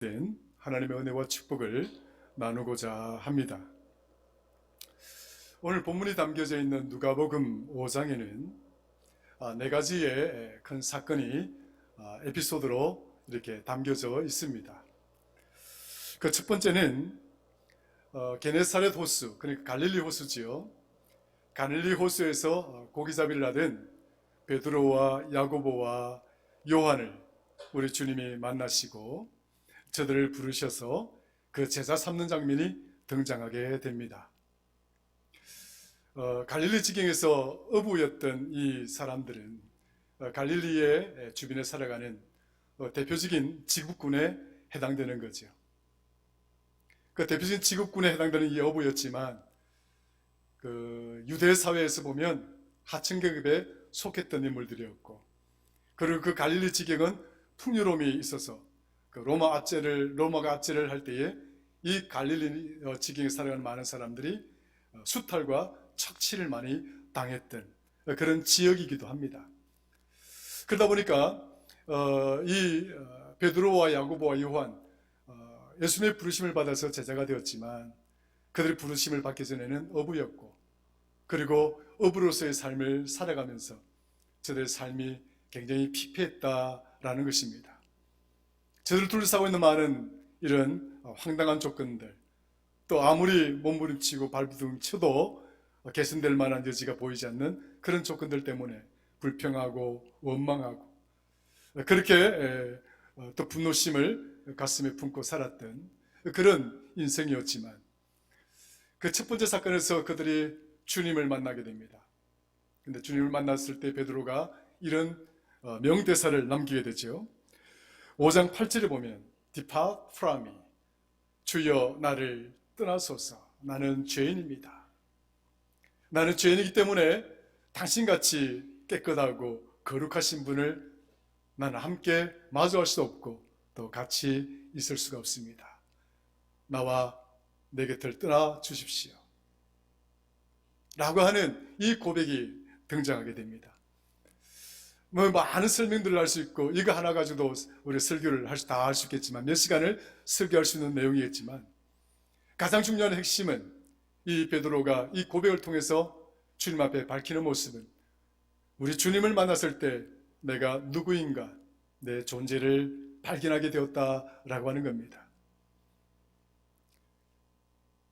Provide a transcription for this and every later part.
된 하나님의 은혜와 축복을 나누고자 합니다. 오늘 본문이 담겨져 있는 누가복음 5장에는 네 가지의 큰 사건이 에피소드로 이렇게 담겨져 있습니다. 그 첫 번째는 게네사렛 호수, 그러니까 갈릴리 호수지요. 갈릴리 호수에서 고기잡이를 하던 베드로와 야고보와 요한을 우리 주님이 만나시고 저들을 부르셔서 그 제자 삼는 장면이 등장하게 됩니다. 갈릴리 지경에서 어부였던 이 사람들은 갈릴리의 주변에 살아가는 대표적인 지국군에 해당되는 거죠. 그 대표적인 지국군에 해당되는 이 어부였지만 그 유대 사회에서 보면 하층계급에 속했던 인물들이었고, 그리고 그 갈릴리 지경은 풍요로움이 있어서 그 로마가 압제를 할 때에 이 갈릴리 지경에 살아가는 많은 사람들이 수탈과 착취를 많이 당했던 그런 지역이기도 합니다. 그러다 보니까 이 베드로와 야고보와 요한, 예수님의 부르심을 받아서 제자가 되었지만 그들의 부르심을 받기 전에는 어부였고, 그리고 어부로서의 삶을 살아가면서 저들의 삶이 굉장히 피폐했다라는 것입니다. 저들을 둘러싸고 있는 많은 이런 황당한 조건들, 또 아무리 몸부림치고 발부둥 쳐도 개선될 만한 여지가 보이지 않는 그런 조건들 때문에 불평하고 원망하고 그렇게 또 분노심을 가슴에 품고 살았던 그런 인생이었지만, 그 첫 번째 사건에서 그들이 주님을 만나게 됩니다. 근데 주님을 만났을 때 베드로가 이런 명대사를 남기게 되죠. 5장 8절에 보면 Depart from me, 주여 나를 떠나소서, 나는 죄인입니다. 나는 죄인이기 때문에 당신같이 깨끗하고 거룩하신 분을 나는 함께 마주할 수 없고 또 같이 있을 수가 없습니다. 나와 내 곁을 떠나 주십시오 라고 하는 이 고백이 등장하게 됩니다. 많은 설명들을 할 수 있고 이거 하나 가지고도 우리 설교를 다 할 수 있겠지만, 몇 시간을 설교할 수 있는 내용이겠지만, 가장 중요한 핵심은 이 베드로가 이 고백을 통해서 주님 앞에 밝히는 모습은 우리 주님을 만났을 때 내가 누구인가, 내 존재를 발견하게 되었다라고 하는 겁니다.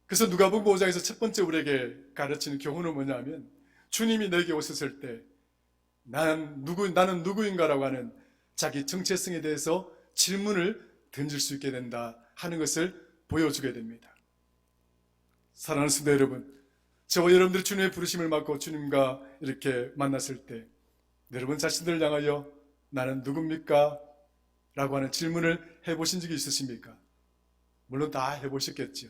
그래서 누가복음 5장에서 첫 번째 우리에게 가르치는 교훈은 뭐냐면, 주님이 내게 오셨을 때 나는 누구인가라고 하는 자기 정체성에 대해서 질문을 던질 수 있게 된다 하는 것을 보여주게 됩니다. 사랑하는 성도 여러분, 저와 여러분들이 주님의 부르심을 받고 주님과 이렇게 만났을 때 여러분 자신들을 향하여 나는 누굽니까? 라고 하는 질문을 해보신 적이 있으십니까? 물론 다 해보셨겠죠.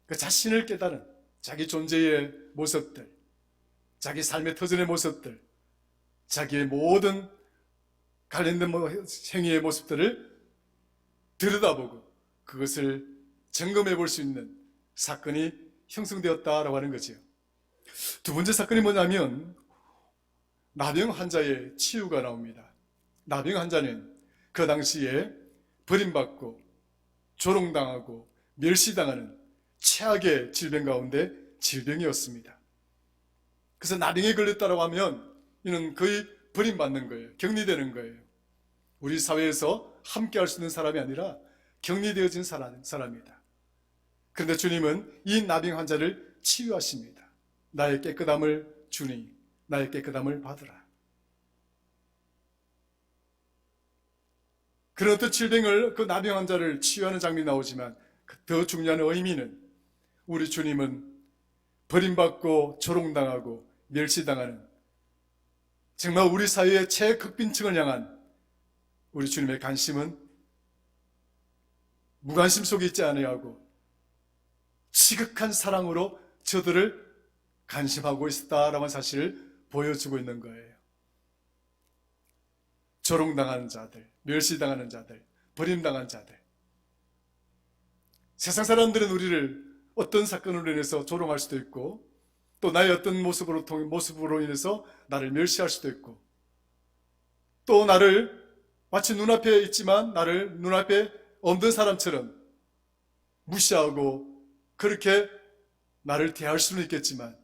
그 자신을 깨달은 자기 존재의 모습들, 자기 삶의 터전의 모습들, 자기의 모든 관련된 행위의 모습들을 들여다보고 그것을 점검해 볼 수 있는 사건이 형성되었다라고 하는 거죠. 두 번째 사건이 뭐냐면 나병 환자의 치유가 나옵니다. 나병 환자는 그 당시에 버림받고 조롱당하고 멸시당하는 최악의 질병 가운데 질병이었습니다. 그래서 나병에 걸렸다고 하면 이는 거의 버림받는 거예요. 격리되는 거예요. 우리 사회에서 함께 할 수 있는 사람이 아니라 격리되어진 사람이다. 그런데 주님은 이 나병 환자를 치유하십니다. 나의 깨끗함을 주니 나의 깨끗함을 받으라. 그런 어떤 질병을, 그 나병 환자를 치유하는 장면이 나오지만 더 중요한 의미는 우리 주님은 버림받고 조롱당하고 멸시당하는 정말 우리 사회의 최극빈층을 향한 우리 주님의 관심은 무관심 속에 있지 아니하고 지극한 사랑으로 저들을 관심하고 있었다라는 사실을 보여주고 있는 거예요. 조롱당하는 자들, 멸시당하는 자들, 버림당한 자들. 세상 사람들은 우리를 어떤 사건으로 인해서 조롱할 수도 있고, 또 나의 어떤 모습으로 인해서 나를 멸시할 수도 있고, 또 나를 마치 눈앞에 있지만 나를 눈앞에 없는 사람처럼 무시하고 그렇게 나를 대할 수는 있겠지만,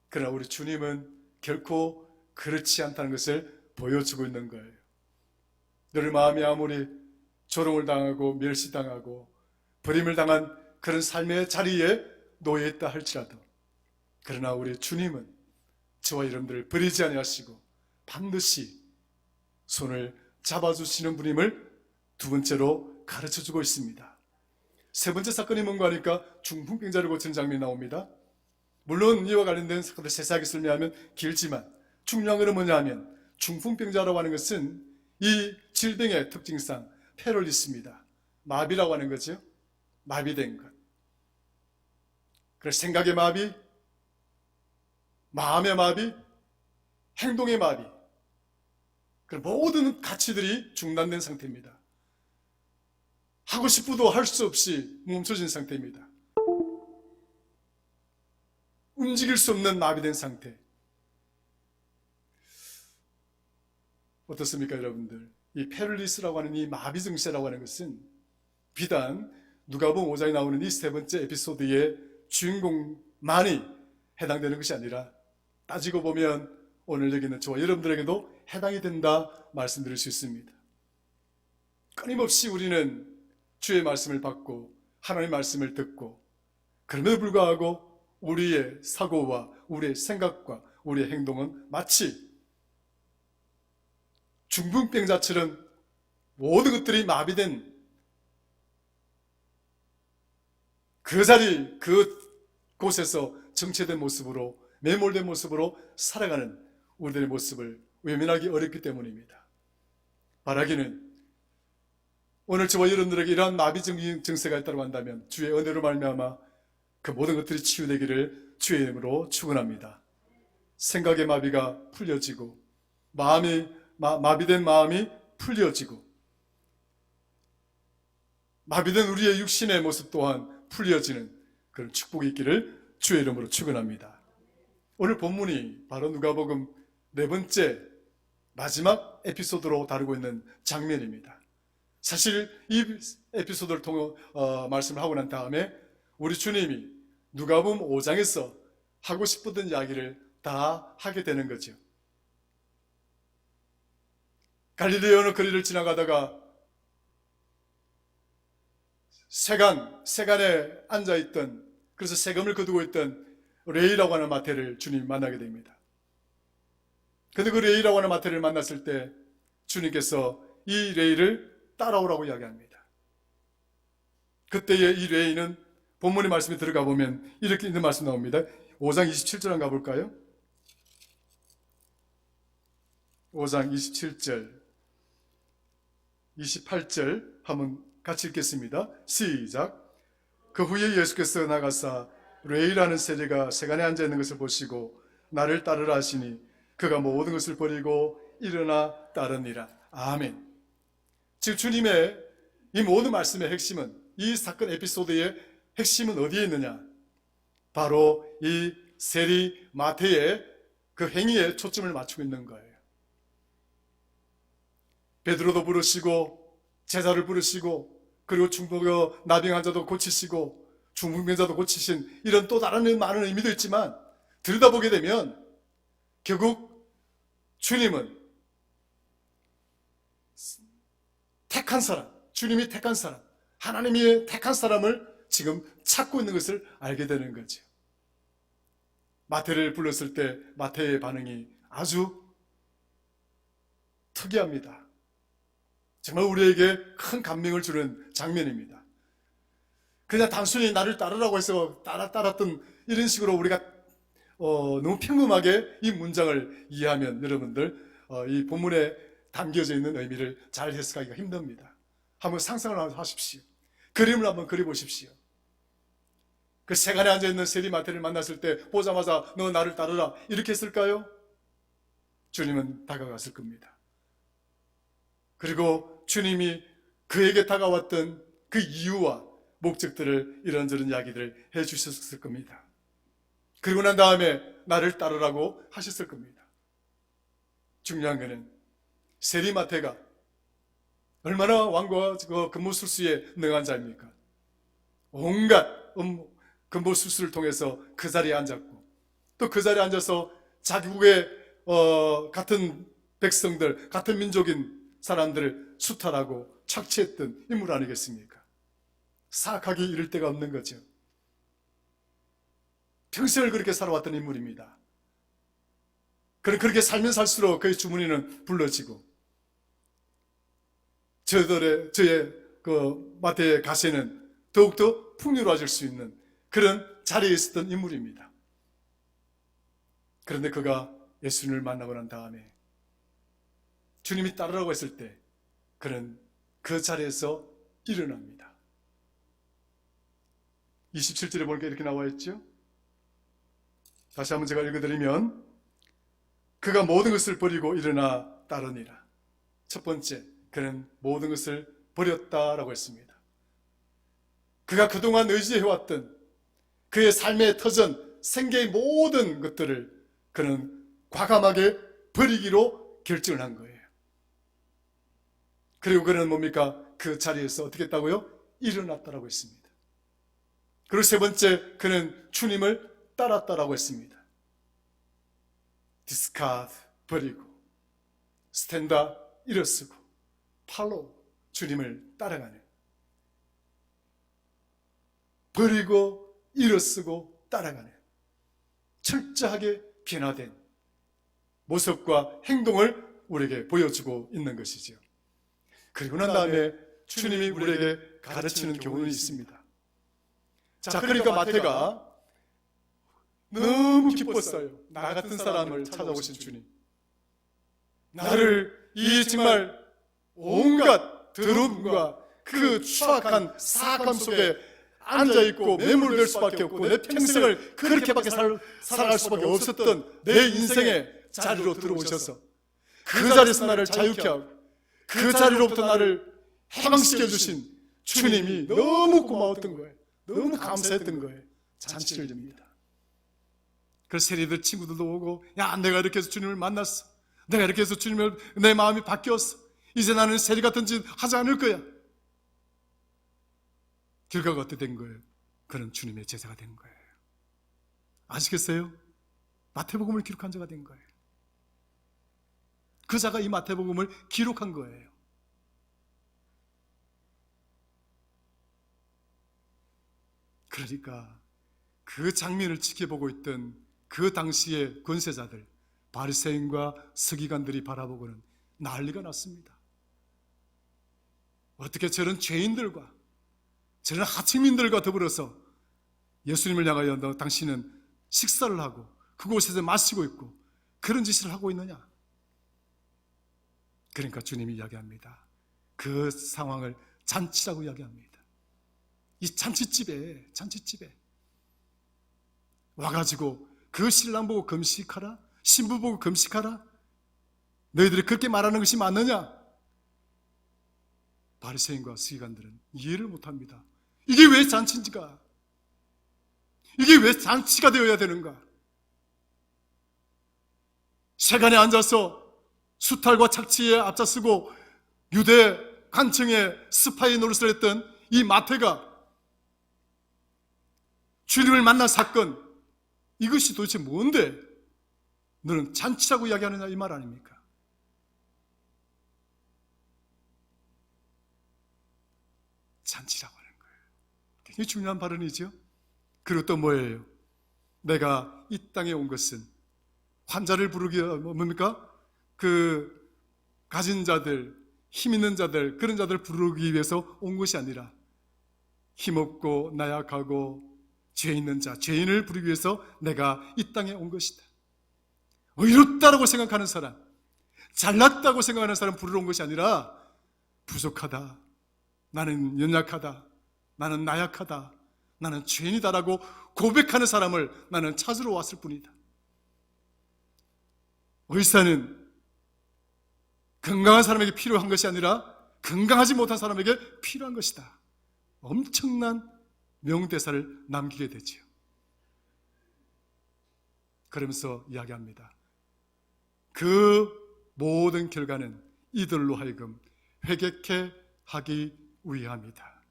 그러나 우리 주님은 결코 그렇지 않다는 것을 보여주고 있는 거예요. 너희 마음이 아무리 조롱을 당하고 멸시당하고 버림을 당한 그런 삶의 자리에 놓여 있다 할지라도, 그러나 우리 주님은 저와 여러분들을 버리지 아니하시고 반드시 손을 잡아주시는 분임을 두 번째로 가르쳐주고 있습니다. 세 번째 사건이 뭔가 하니까 중풍병자를 고치는 장면이 나옵니다. 물론 이와 관련된 사건을 세세하게 설명하면 길지만 중요한 것은 뭐냐 하면, 중풍병자라고 하는 것은 이 질병의 특징상 폐를 있습니다. 마비라고 하는 거죠. 마비된 것. 그래서 생각의 마비, 마음의 마비, 행동의 마비, 그런 모든 가치들이 중단된 상태입니다. 하고 싶어도 할 수 없이 멈춰진 상태입니다. 움직일 수 없는 마비된 상태. 어떻습니까, 여러분들? 이 페를리스라고 하는 이 마비 증세라고 하는 것은 비단 누가복음 5장에 나오는 이 세 번째 에피소드의 주인공만이 해당되는 것이 아니라, 따지고 보면 오늘 여기는 저와 여러분들에게도 해당이 된다 말씀드릴 수 있습니다. 끊임없이 우리는 주의 말씀을 받고 하나님의 말씀을 듣고, 그럼에도 불구하고 우리의 사고와 우리의 생각과 우리의 행동은 마치 중풍병자처럼 모든 것들이 마비된 그 자리, 그곳에서 정체된 모습으로, 매몰된 모습으로 살아가는 우리들의 모습을 외면하기 어렵기 때문입니다. 바라기는 오늘 저와 여러분들에게 이러한 마비 증세가 있다고 한다면 주의 은혜로 말미암아 그 모든 것들이 치유되기를 주의 이름으로 축원합니다. 생각의 마비가 풀려지고, 마비된 마음이 풀려지고, 마비된 우리의 육신의 모습 또한 풀려지는 그런 축복이 있기를 주의 이름으로 축원합니다. 오늘 본문이 바로 누가복음 네 번째 마지막 에피소드로 다루고 있는 장면입니다. 사실 이 에피소드를 통해 말씀을 하고 난 다음에 우리 주님이 누가복음 5장에서 하고 싶었던 이야기를 다 하게 되는 거죠. 갈릴리 어느 거리를 지나가다가 세간에 앉아있던, 그래서 세금을 거두고 있던 레이라고 하는 마태를 주님이 만나게 됩니다. 그런데 그 레이라고 하는 마태를 만났을 때 주님께서 이 레이를 따라오라고 이야기합니다. 그때의 이 레이는 본문의 말씀에 들어가 보면 이렇게 있는 말씀 나옵니다. 5장 27절 한번 가볼까요? 5장 27절 28절 한번 같이 읽겠습니다. 시작. 그 후에 예수께서 나가사 레이라는 세리가 세간에 앉아있는 것을 보시고 나를 따르라 하시니 그가 모든 것을 버리고 일어나 따르니라. 아멘. 즉 주님의 이 모든 말씀의 핵심은, 이 사건 에피소드의 핵심은 어디에 있느냐? 바로 이 세리 마태의 그 행위에 초점을 맞추고 있는 거예요. 베드로도 부르시고 제자를 부르시고, 그리고 중풍 나병 환자도 고치시고 중풍병자도 고치신 이런 또 다른 많은 의미도 있지만, 들여다보게 되면 결국 주님은 택한 사람, 주님이 택한 사람, 하나님이 택한 사람을 지금 찾고 있는 것을 알게 되는 거죠. 마태를 불렀을 때 마태의 반응이 아주 특이합니다. 정말 우리에게 큰 감명을 주는 장면입니다. 그냥 단순히 나를 따르라고 해서 따랐던 이런 식으로 우리가 너무 평범하게 이 문장을 이해하면 여러분들 이 본문에 담겨져 있는 의미를 잘 해석하기가 힘듭니다. 한번 상상을 하십시오. 그림을 한번 그려보십시오. 그 세간에 앉아있는 세리 마태를 만났을 때 보자마자 너 나를 따르라 이렇게 했을까요? 주님은 다가갔을 겁니다. 그리고 주님이 그에게 다가왔던 그 이유와 목적들을 이런저런 이야기들을 해주셨을 겁니다. 그리고 난 다음에 나를 따르라고 하셨을 겁니다. 중요한 것은 세리 마태가 얼마나 왕과 그 근무술수에 능한 자입니까? 온갖 근무술수를 통해서 그 자리에 앉았고, 또 그 자리에 앉아서 자기국의 같은 백성들, 같은 민족인 사람들을 수탈하고 착취했던 인물 아니겠습니까? 사악하게 이를 데가 없는 거죠. 평생을 그렇게 살아왔던 인물입니다. 그렇게 살면 살수록 그의 주머니는 불러지고, 저의 그 마태의 가세는 더욱더 풍요로워질 수 있는 그런 자리에 있었던 인물입니다. 그런데 그가 예수님을 만나고 난 다음에 주님이 따르라고 했을 때 그는 그 자리에서 일어납니다. 27절에 보니까 이렇게 나와 있죠. 다시 한번 제가 읽어드리면, 그가 모든 것을 버리고 일어나 따르니라. 첫 번째, 그는 모든 것을 버렸다라고 했습니다. 그가 그동안 의지해왔던 그의 삶의 터전, 생계의 모든 것들을 그는 과감하게 버리기로 결정을 한 거예요. 그리고 그는 뭡니까? 그 자리에서 어떻게 했다고요? 일어났다라고 했습니다. 그리고 세 번째, 그는 주님을 따랐다라고 했습니다. 디스카드, 버리고, 스탠다, 일어서고, 팔로우, 주님을 따라가는, 버리고 일어서고 따라가는 철저하게 변화된 모습과 행동을 우리에게 보여주고 있는 것이죠. 그리고 난 다음에 주님이 우리에게 가르치는 교훈이 있습니다. 자, 그러니까 마태가 너무 기뻤어요. 나 같은 사람을 찾아오신 주님, 나를 이 정말 온갖 더러움과 그 추악한 사악함 속에 앉아있고 매몰될 수밖에 없고 내 평생을 그렇게밖에 살아갈 수밖에 없었던 내 인생의 자리로 들어오셔서 그 자리에서 나를 자유케 하고 그 자리로부터 나를 해방시켜 주신 주님이 너무 고마웠던 거예요. 너무 감사했던 거예요. 잔치를 줍니다. 그래서 세리들 친구들도 오고, 야, 내가 이렇게 해서 주님을 만났어, 내가 이렇게 해서 주님을, 내 마음이 바뀌었어, 이제 나는 세리 같은 짓 하지 않을 거야. 결과가 어떻게 된 거예요? 그는 주님의 제자가 된 거예요. 아시겠어요? 마태복음을 기록한 자가 된 거예요. 그 자가 이 마태복음을 기록한 거예요. 그러니까 그 장면을 지켜보고 있던 그 당시의 권세자들, 바리새인과 서기관들이 바라보고는 난리가 났습니다. 어떻게 저런 죄인들과 저런 하층민들과 더불어서 예수님을 향하여 너 당신은 식사를 하고 그곳에서 마시고 있고 그런 짓을 하고 있느냐? 그러니까 주님이 이야기합니다. 그 상황을 잔치라고 이야기합니다. 이 잔치집에 와가지고 그 신랑 보고 금식하라? 신부 보고 금식하라? 너희들이 그렇게 말하는 것이 맞느냐? 바리새인과 서기관들은 이해를 못합니다. 이게 왜 잔치인가? 이게 왜 잔치가 되어야 되는가? 세간에 앉아서 수탈과 착취에 앞장서고 유대 관청의 스파이 노릇을 했던 이 마태가 주님을 만난 사건, 이것이 도대체 뭔데 너는 잔치라고 이야기하느냐, 이 말 아닙니까? 잔치라고 하는 거예요. 굉장히 중요한 발언이죠. 그리고 또 뭐예요? 내가 이 땅에 온 것은 환자를 부르기, 뭡니까? 그 가진 자들, 힘 있는 자들, 그런 자들 부르기 위해서 온 것이 아니라 힘없고 나약하고 죄 있는 자, 죄인을 부르기 위해서 내가 이 땅에 온 것이다. 의롭다라고 생각하는 사람, 잘났다고 생각하는 사람 부르러 온 것이 아니라 부족하다, 나는 연약하다, 나는 나약하다, 나는 죄인이다라고 고백하는 사람을 나는 찾으러 왔을 뿐이다. 의사는 건강한 사람에게 필요한 것이 아니라 건강하지 못한 사람에게 필요한 것이다. 엄청난 명대사를 남기게 되지요. 그러면서 이야기합니다. 그 모든 결과는 이들로 하여금 회개케 하기 위함이다.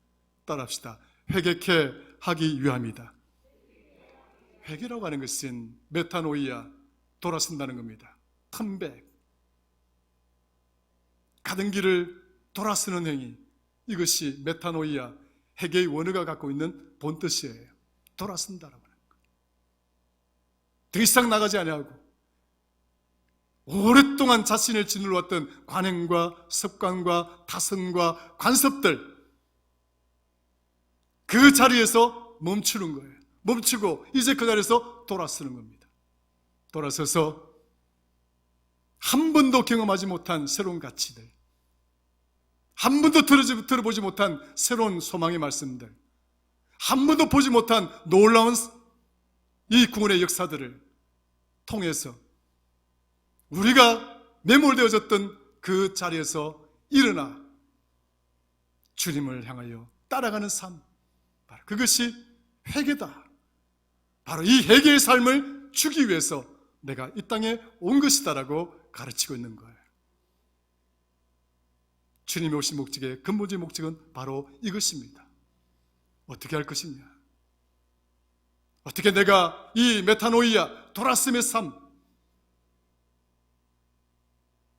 따라합시다. 회개케 하기 위함이다. 회개라고 하는 것은 메타노이아, 돌아선다는 겁니다. 턴백, 가던 길을 돌아서는 행위, 이것이 메타노이아, 회개의 원어가 갖고 있는 본뜻이에요. 돌아선다라고 하는 것. 더 이상 나가지 아니하고 오랫동안 자신을 짓눌러 왔던 관행과 습관과 타성과 관습들, 그 자리에서 멈추는 거예요. 멈추고 이제 그 자리에서 돌아서는 겁니다. 돌아서서 한 번도 경험하지 못한 새로운 가치들, 한 번도 들어보지 못한 새로운 소망의 말씀들, 한 번도 보지 못한 놀라운 이 구원의 역사들을 통해서 우리가 매몰되어졌던 그 자리에서 일어나 주님을 향하여 따라가는 삶, 바로 그것이 회개다. 바로 이 회개의 삶을 주기 위해서 내가 이 땅에 온 것이다라고 가르치고 있는 거예요. 주님이 오신 목적의 근본적인 목적은 바로 이것입니다. 어떻게 할 것이냐? 어떻게 내가 이 메타노이아, 돌아섬의 삶,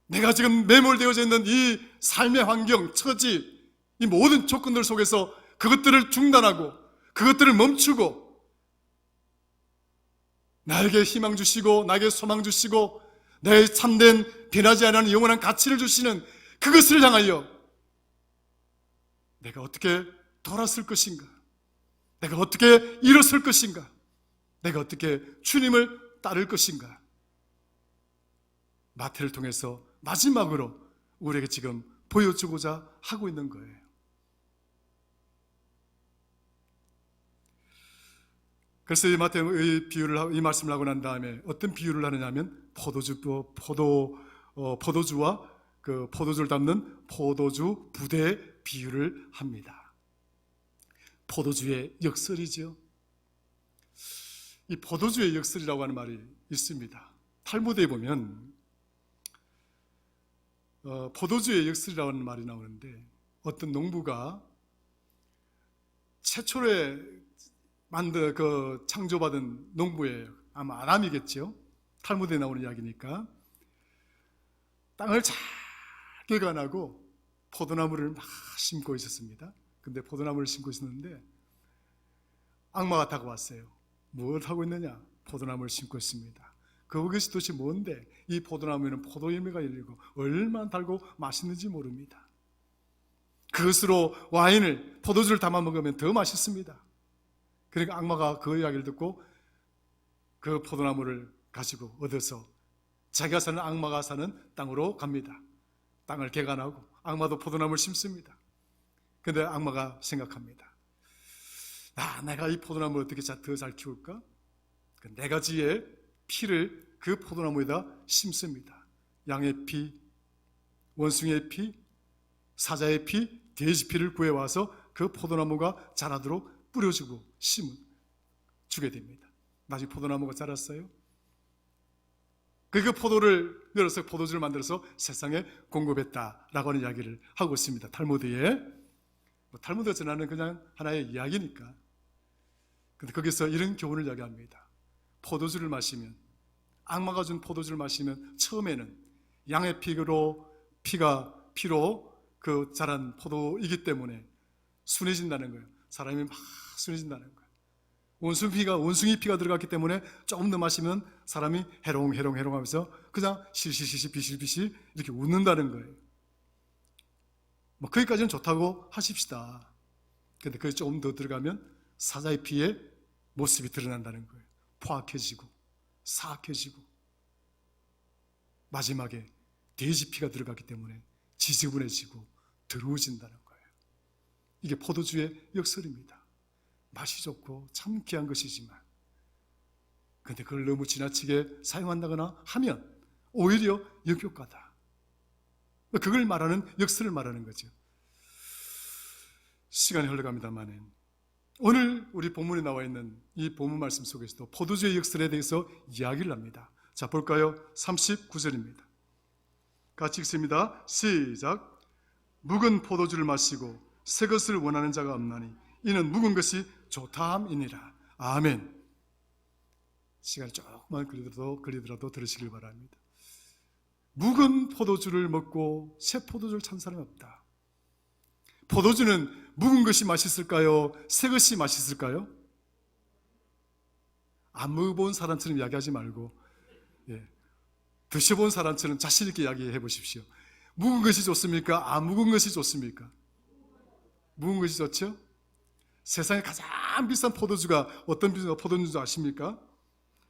내가 지금 매몰되어져 있는 이 삶의 환경, 처지, 이 모든 조건들 속에서 그것들을 중단하고 그것들을 멈추고 나에게 희망 주시고 나에게 소망 주시고 내 참된 변하지 않는 영원한 가치를 주시는 그것을 향하여 내가 어떻게 돌아설 것인가? 내가 어떻게 일어설 것인가? 내가 어떻게 주님을 따를 것인가? 마태를 통해서 마지막으로 우리에게 지금 보여주고자 하고 있는 거예요. 그래서 이 마태의 비유를, 이 말씀을 하고 난 다음에 어떤 비유를 하느냐면 포도주와 그 포도주를 담는 포도주 부대의 비유를 합니다. 포도주의 역설이죠. 이 포도주의 역설이라고 하는 말이 있습니다. 탈무드에 보면 포도주의 역설이라고 하는 말이 나오는데, 어떤 농부가 최초에 창조받은 농부예요. 아마 아람이겠죠. 탈무드에 나오는 이야기니까. 땅을 잘 개간하고 포도나무를 막 심고 있었습니다. 근데 포도나무를 심고 있었는데 악마가 다가왔어요. 뭘 하고 있느냐? 포도나무를 심고 있습니다. 그것이 도대체 뭔데? 이 포도나무에는 포도열매가 열리고 얼마나 달고 맛있는지 모릅니다. 그것으로 와인을, 포도주를 담아 먹으면 더 맛있습니다. 그러니까 악마가 그 이야기를 듣고 그 포도나무를 가지고 얻어서 자기가 사는, 악마가 사는 땅으로 갑니다. 땅을 개간하고 악마도 포도나무를 심습니다. 그런데 악마가 생각합니다. 내가 이 포도나무를 어떻게 더 잘 키울까? 그 4가지의 피를 그 포도나무에다 심습니다. 양의 피, 원숭이의 피, 사자의 피, 돼지 피를 구해와서 그 포도나무가 자라도록 뿌려주고 주게 됩니다. 나중에 포도나무가 자랐어요. 그 포도를 열어서 포도주를 만들어서 세상에 공급했다라고 하는 이야기를 하고 있습니다. 탈무드에. 탈무드가 전하는 그냥 하나의 이야기니까. 근데 거기서 이런 교훈을 이야기합니다. 포도주를 마시면, 악마가 준 포도주를 마시면 처음에는 양의 피로 그 자란 포도이기 때문에 순해진다는 거예요. 사람이 막 순해진다는 거예요. 원숭이 피가 들어갔기 때문에 조금 더 마시면 사람이 해롱해롱 하면서 그냥 실실실실 비실비실 이렇게 웃는다는 거예요. 거기까지는 좋다고 하십시다. 근데 그게 조금 더 들어가면 사자의 피의 모습이 드러난다는 거예요. 포악해지고 사악해지고 마지막에 돼지 피가 들어갔기 때문에 지저분해지고 더러워진다는 거예요. 이게 포도주의 역설입니다. 맛이 좋고 참 귀한 것이지만, 그런데 그걸 너무 지나치게 사용한다거나 하면 오히려 역효과다. 그걸 말하는, 역설을 말하는 거죠. 시간이 흘러갑니다만 오늘 우리 본문에 나와 있는 이 본문 말씀 속에서도 포도주의 역설에 대해서 이야기를 합니다. 자, 볼까요? 39절입니다. 같이 읽습니다. 시작. 묵은 포도주를 마시고 새 것을 원하는 자가 없나니 이는 묵은 것이 좋다함이니라. 아멘. 시간이 조금만 걸리더라도 들으시길 바랍니다. 묵은 포도주를 먹고 새 포도주를 찬 사람이 없다. 포도주는 묵은 것이 맛있을까요? 새 것이 맛있을까요? 안 먹어본 사람처럼 이야기하지 말고 드셔본 사람처럼 자신 있게 이야기해 보십시오. 묵은 것이 좋습니까? 안 묵은 것이 좋습니까? 묵은 것이 좋죠? 세상에 가장 비싼 포도주가 어떤 포도주인지 아십니까?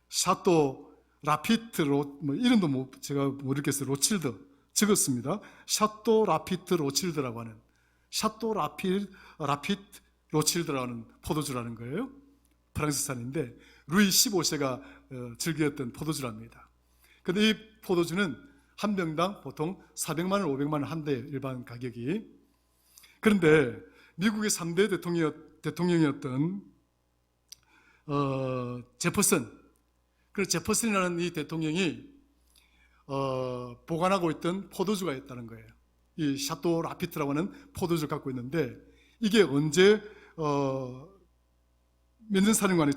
샤또 라피트 이름도 제가 모르겠어요. 로칠드 적었습니다. 샤또 라피트 로칠드라고 하는 샤또 라피트 로칠드라고 하는 포도주라는 거예요. 프랑스산인데 루이 15세가 즐겼던 포도주랍니다. 그런데 이 포도주는 한 병당 보통 400만 원, 500만 원 한대 일반 가격이. 그런데 미국의 3대 대통령이었던 제퍼슨, 그 제퍼슨이라는 이 대통령이 보관하고 있던 포도주가 있다는 거예요. 이 샤또 라피트라고 하는 포도주를 갖고 있는데 이게 언제 몇 년 산인 거 아니에요?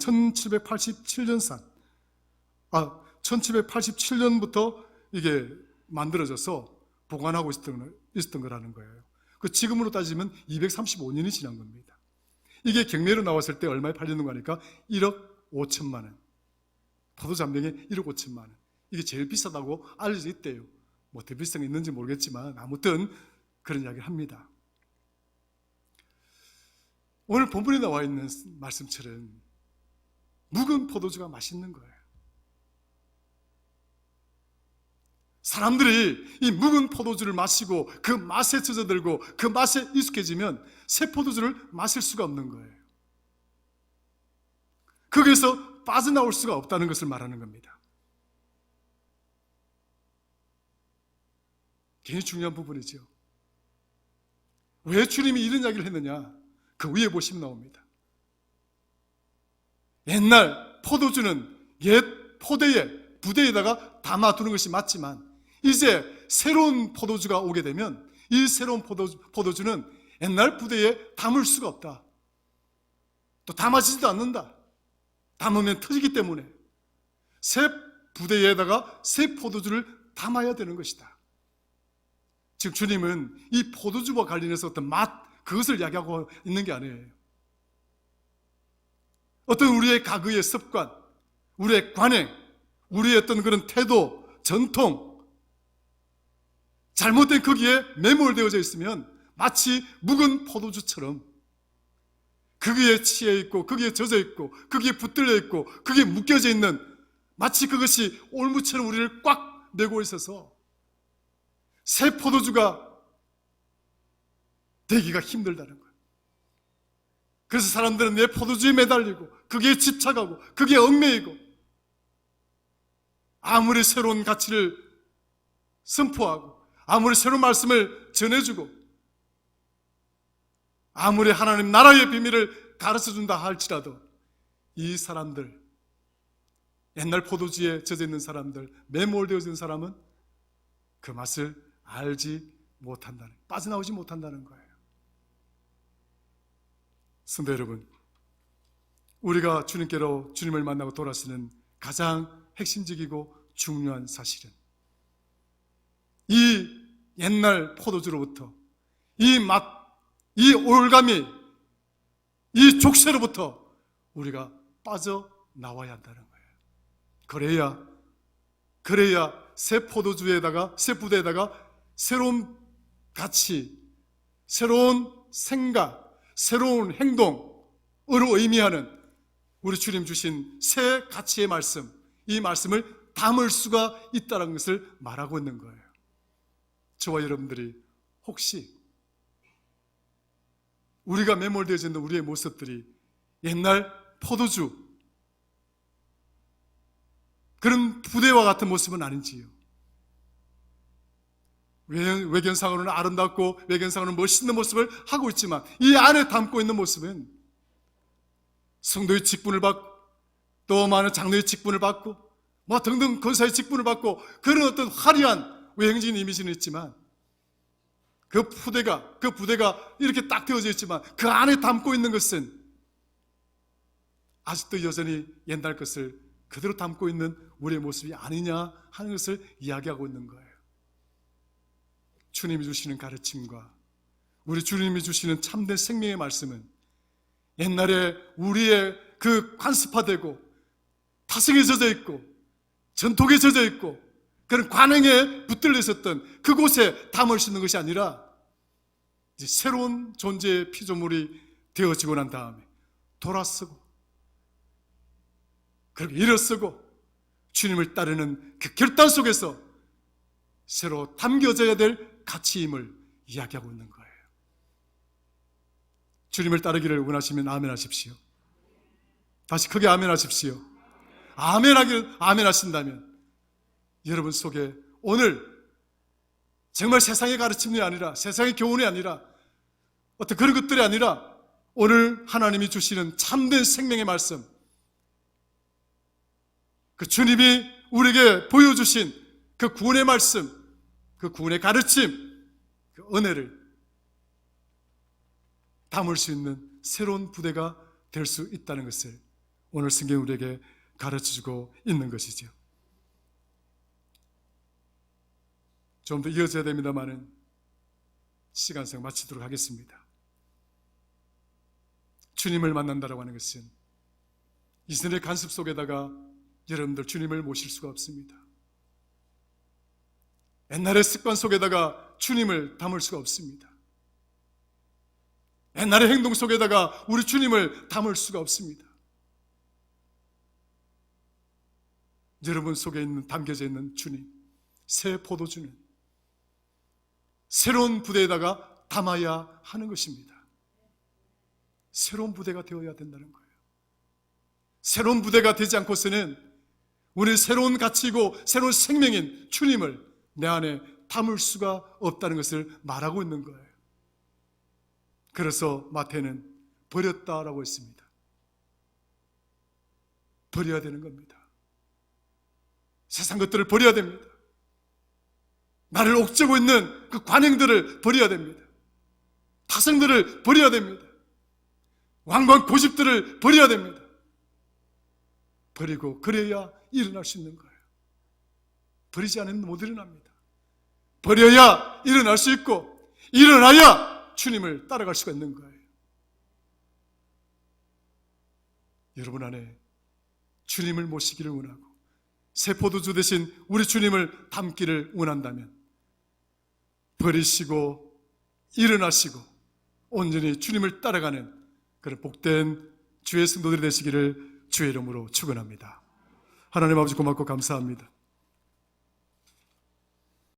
1787년부터 이게 만들어져서 보관하고 있었던 거라는 거예요. 그 지금으로 따지면 235년이 지난 겁니다. 이게 경매로 나왔을 때 얼마에 팔리는 거 아니까 1억 5천만 원. 포도주 한 병에 1억 5천만 원. 이게 제일 비싸다고 알려져 있대요. 뭐 더 비싼 게 있는지 모르겠지만 아무튼 그런 이야기를 합니다. 오늘 본문에 나와 있는 말씀처럼 묵은 포도주가 맛있는 거예요. 사람들이 이 묵은 포도주를 마시고 그 맛에 젖어들고 그 맛에 익숙해지면 새 포도주를 마실 수가 없는 거예요. 거기에서 빠져나올 수가 없다는 것을 말하는 겁니다. 굉장히 중요한 부분이죠. 왜 주님이 이런 이야기를 했느냐? 그 위에 보시면 나옵니다. 옛날 포도주는 옛 부대에다가 담아두는 것이 맞지만 이제 새로운 포도주가 오게 되면 이 새로운 포도주는 옛날 부대에 담을 수가 없다. 또 담아지지도 않는다. 담으면 터지기 때문에 새 부대에다가 새 포도주를 담아야 되는 것이다. 지금 주님은 이 포도주와 관련해서 어떤 맛, 그것을 이야기하고 있는 게 아니에요. 어떤 우리의 가거의 습관, 우리의 관행, 우리의 어떤 그런 태도, 전통, 잘못된 거기에 매몰되어져 있으면 마치 묵은 포도주처럼 거기에 치여 있고 거기에 젖어 있고 거기에 붙들려 있고 거기에 묶여져 있는 마치 그것이 올무처럼 우리를 꽉 메고 있어서 새 포도주가 되기가 힘들다는 거예요. 그래서 사람들은 내 포도주에 매달리고 거기에 집착하고 거기에 얽매이고 아무리 새로운 가치를 선포하고 아무리 새로운 말씀을 전해주고 아무리 하나님 나라의 비밀을 가르쳐준다 할지라도 이 사람들, 옛날 포도주에 젖어 있는 사람들, 매몰되어진 사람은 그 맛을 알지 못한다는, 빠져나오지 못한다는 거예요. 성도 여러분, 우리가 주님께로 주님을 만나고 돌아서는 가장 핵심적이고 중요한 사실은 이 옛날 포도주로부터 이 맛, 이 올가미, 이 족쇄로부터 우리가 빠져나와야 한다는 거예요. 그래야 새 포도주에다가, 새 부대에다가 새로운 가치, 새로운 생각, 새로운 행동으로 의미하는 우리 주님 주신 새 가치의 말씀, 이 말씀을 담을 수가 있다는 것을 말하고 있는 거예요. 저와 여러분들이 혹시 우리가 매몰되어져 있는 우리의 모습들이 옛날 포도주 그런 부대와 같은 모습은 아닌지요? 외견상으로는 아름답고 외견상으로는 멋있는 모습을 하고 있지만 이 안에 담고 있는 모습은 성도의 직분을 받고 또 많은 장로의 직분을 받고 뭐 등등 권사의 직분을 받고 그런 어떤 화려한 외형적인 이미지는 있지만 그 부대가 이렇게 딱 되어져 있지만 그 안에 담고 있는 것은 아직도 여전히 옛날 것을 그대로 담고 있는 우리의 모습이 아니냐 하는 것을 이야기하고 있는 거예요. 주님이 주시는 가르침과 우리 주님이 주시는 참된 생명의 말씀은 옛날에 우리의 그 관습화되고 타성에 젖어 있고 전통에 젖어 있고 그런 관행에 붙들려 있었던 그곳에 담을 수 있는 것이 아니라 이제 새로운 존재의 피조물이 되어지고 난 다음에 돌아서고 그렇게 일어서고 주님을 따르는 그 결단 속에서 새로 담겨져야 될 가치임을 이야기하고 있는 거예요. 주님을 따르기를 원하시면 아멘 하십시오. 다시 크게 아멘 하십시오. 아멘 하신다면 여러분 속에 오늘 정말 세상의 가르침이 아니라 세상의 교훈이 아니라 어떤 그런 것들이 아니라 오늘 하나님이 주시는 참된 생명의 말씀, 그 주님이 우리에게 보여주신 그 구원의 말씀, 그 구원의 가르침, 그 은혜를 담을 수 있는 새로운 부대가 될 수 있다는 것을 오늘 성경 우리에게 가르쳐주고 있는 것이죠. 좀 더 이어져야 됩니다만은 시간상 마치도록 하겠습니다. 주님을 만난다라고 하는 것은 이스라엘 간섭 속에다가 여러분들 주님을 모실 수가 없습니다. 옛날의 습관 속에다가 주님을 담을 수가 없습니다. 옛날의 행동 속에다가 우리 주님을 담을 수가 없습니다. 여러분 속에 담겨져 있는 주님, 새 포도주는 새로운 부대에다가 담아야 하는 것입니다. 새로운 부대가 되어야 된다는 거예요. 새로운 부대가 되지 않고서는 우리 새로운 가치이고 새로운 생명인 주님을 내 안에 담을 수가 없다는 것을 말하고 있는 거예요. 그래서 마태는 버렸다라고 했습니다. 버려야 되는 겁니다. 세상 것들을 버려야 됩니다. 나를 옥죄고 있는 그 관행들을 버려야 됩니다. 타성들을 버려야 됩니다. 왕관 고집들을 버려야 됩니다. 버리고 그래야 일어날 수 있는 거예요. 버리지 않으면 못 일어납니다. 버려야 일어날 수 있고 일어나야 주님을 따라갈 수가 있는 거예요. 여러분 안에 주님을 모시기를 원하고 새 포도주 대신 우리 주님을 담기를 원한다면 버리시고 일어나시고 온전히 주님을 따라가는 그런 복된 주의 성도들이 되시기를 주의 이름으로 축원합니다. 하나님 아버지 고맙고 감사합니다.